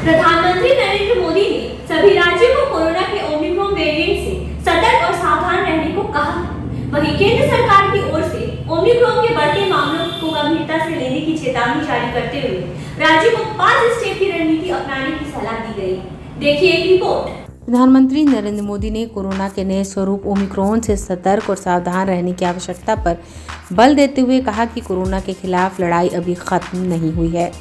प्रधानमंत्री नरेंद्र मोदी ने सभी राज्यों को कोरोना के ओमिक्रॉन वेरिएंट से सतर्क और सावधान रहने को कहा। वहीं केंद्र सरकार की ओर से ओमिक्रॉन के बढ़ते मामलों को गंभीरता से लेने की चेतावनी जारी करते हुए राज्यों को 5 स्टेप की रणनीति अपनाने की सलाह दी गई। देखिए एक रिपोर्ट। प्रधानमंत्री नरेंद्र मोदी ने कोरोना के नए स्वरूप ओमिक्रॉन से सतर्क और सावधान रहने की आवश्यकता पर बल देते हुए कहा कि कोरोना के खिलाफ लड़ाई अभी खत्म नहीं हुई है।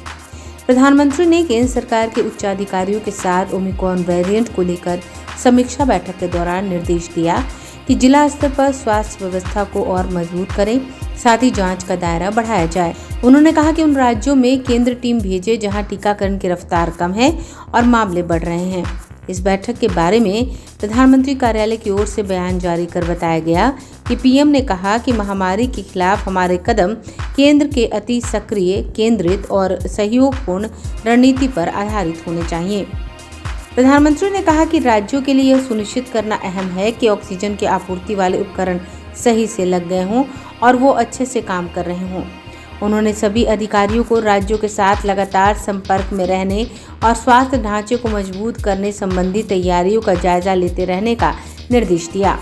प्रधानमंत्री ने केंद्र सरकार के उच्चाधिकारियों के साथ ओमिक्रॉन वेरिएंट को लेकर समीक्षा बैठक के दौरान निर्देश दिया कि जिला स्तर पर स्वास्थ्य व्यवस्था को और मजबूत करें, साथ ही जांच का दायरा बढ़ाया जाए। उन्होंने कहा कि उन राज्यों में केंद्र टीम भेजे जहां टीकाकरण की रफ्तार कम है और मामले बढ़ रहे हैं। इस बैठक के बारे में प्रधानमंत्री कार्यालय की ओर से बयान जारी कर बताया गया कि पीएम ने कहा कि महामारी के खिलाफ हमारे कदम केंद्र के अति सक्रिय, केंद्रित और सहयोगपूर्ण रणनीति पर आधारित होने चाहिए। प्रधानमंत्री ने कहा कि राज्यों के लिए यह सुनिश्चित करना अहम है कि ऑक्सीजन की आपूर्ति वाले उपकरण सही से लग गए हों और वो अच्छे से काम कर रहे हों। उन्होंने सभी अधिकारियों को राज्यों के साथ लगातार संपर्क में रहने और स्वास्थ्य ढांचे को मजबूत करने संबंधी तैयारियों का जायजा लेते रहने का निर्देश दिया।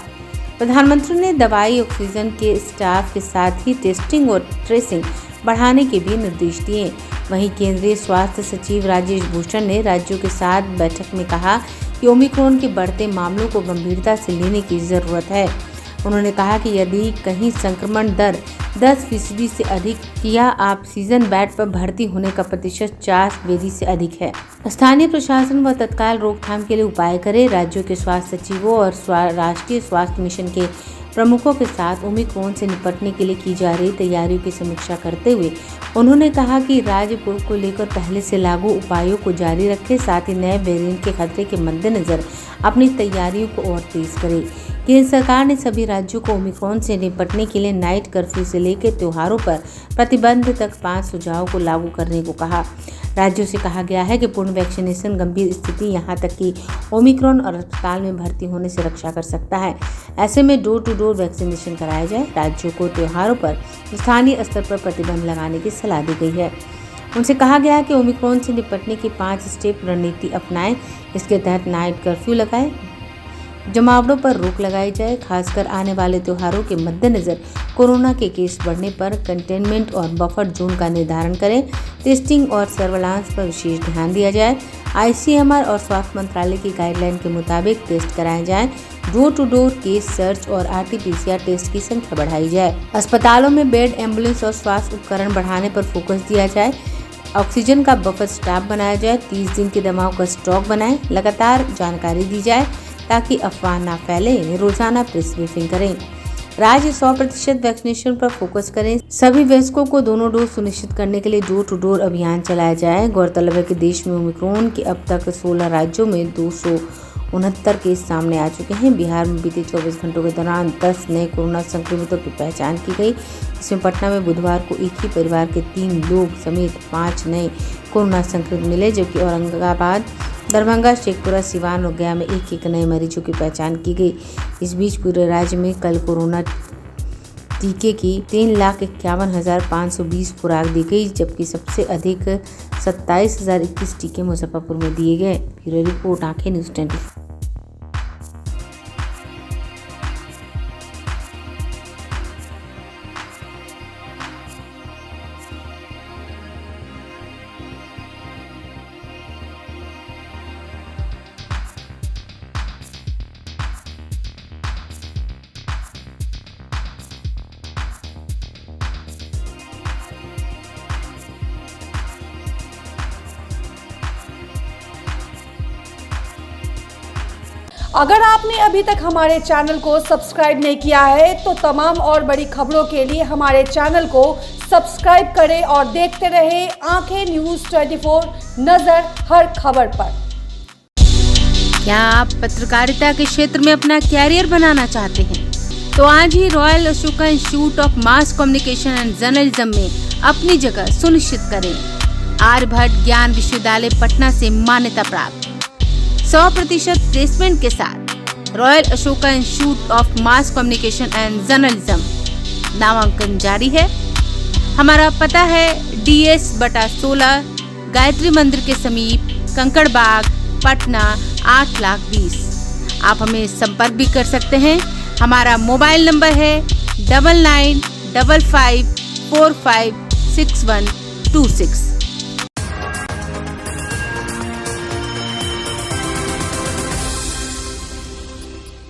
प्रधानमंत्री ने दवाई, ऑक्सीजन के स्टाफ के साथ ही टेस्टिंग और ट्रेसिंग बढ़ाने के भी निर्देश दिए। वहीं केंद्रीय स्वास्थ्य सचिव राजेश भूषण ने राज्यों के साथ बैठक में कहा कि ओमिक्रॉन के बढ़ते मामलों को गंभीरता से लेने की जरूरत है। उन्होंने कहा कि यदि कहीं संक्रमण दर 10% से अधिक या ऑक्सीजन बेड पर भर्ती होने का प्रतिशत 4% से अधिक है, स्थानीय प्रशासन व तत्काल रोकथाम के लिए उपाय करे। राज्यों के स्वास्थ्य सचिवों और राष्ट्रीय स्वास्थ्य मिशन के प्रमुखों के साथ ओमिक्रॉन से निपटने के लिए की जा रही तैयारियों की समीक्षा करते हुए उन्होंने कहा कि राज्य को लेकर पहले से लागू उपायों को जारी रखें, साथ ही नए वेरिएंट के खतरे के मद्देनजर अपनी तैयारियों को और तेज करें। केंद्र सरकार ने सभी राज्यों को ओमिक्रॉन से निपटने के लिए नाइट कर्फ्यू से लेकर त्योहारों पर प्रतिबंध तक 5 सुझावों को लागू करने को कहा। राज्यों से कहा गया है कि पूर्ण वैक्सीनेशन गंभीर स्थिति यहां तक कि ओमिक्रॉन और अस्पताल में भर्ती होने से रक्षा कर सकता है। ऐसे में डोर टू डोर वैक्सीनेशन कराया जाए। राज्यों को त्योहारों पर स्थानीय स्तर पर प्रतिबंध लगाने की सलाह दी गई है। उनसे कहा गया है कि ओमिक्रॉन से निपटने की 5 स्टेप रणनीति अपनाएं। इसके तहत नाइट कर्फ्यू लगाएं, जमावड़ों पर रोक लगाई जाए। खासकर आने वाले त्योहारों के मद्देनजर कोरोना के केस बढ़ने पर कंटेनमेंट और बफर जोन का निर्धारण करें। टेस्टिंग और सर्वेलांस पर विशेष ध्यान दिया जाए। आईसीएमआर और स्वास्थ्य मंत्रालय की गाइडलाइन के मुताबिक टेस्ट कराए जाएं। Door to door case search और आरटीपीसीआर टेस्ट की संख्या बढ़ाई जाए। अस्पतालों में बेड, एम्बुलेंस और स्वास्थ्य उपकरण बढ़ाने पर फोकस दिया जाए। ऑक्सीजन का बफर स्टॉक बनाया जाए। 30 दिन की दवाओं का स्टॉक बनाएं। लगातार जानकारी दी जाए ताकि अफवाह ना फैले। रोजाना प्रेस ब्रीफिंग करें। राज्य 100% वैक्सीनेशन पर फोकस करें। सभी वयस्कों को दोनों डोज सुनिश्चित करने के लिए डोर टू डोर अभियान चलाया जाए। गौरतलब है कि देश में ओमिक्रॉन के अब तक 16 राज्यों में 269 केस सामने आ चुके हैं। बिहार में बीते 24 घंटों के दौरान 10 नए कोरोना संक्रमितों की पहचान की गई। इसमें पटना में बुधवार को एक ही परिवार के 3 लोग समेत 5 नए कोरोना संक्रमित मिले, जबकि औरंगाबाद, दरभंगा, शेखपुरा, सिवान और गया में एक नए मरीजों की पहचान की गई। इस बीच पूरे राज्य में कल कोरोना टीके की 3,51,520 खुराक दी गई, जबकि सबसे अधिक 27,021 टीके मुजफ्फरपुर में दिए गए। ब्यूरो रिपोर्ट, आंखें न्यूज़ 24। अगर आपने अभी तक हमारे चैनल को सब्सक्राइब नहीं किया है तो तमाम और बड़ी खबरों के लिए हमारे चैनल को सब्सक्राइब करें और देखते रहें आंखें न्यूज़ 24, नजर हर खबर पर। क्या आप पत्रकारिता के क्षेत्र में अपना कैरियर बनाना चाहते हैं? तो आज ही royal Ashoka institute of mass communication and journalism में अपनी जगह सुनिश्चित करें। आर्यभट्ट ज्ञान विश्वविद्यालय पटना से मान्यता प्राप्त 100% प्लेसमेंट के साथ royal Ashoka institute of mass communication and journalism नामांकन जारी है। हमारा पता है DS/16 गायत्री मंदिर के समीप कंकड़बाग, पटना 8,20,000। आप हमें संपर्क भी कर सकते हैं। हमारा मोबाइल नंबर है 9955456126।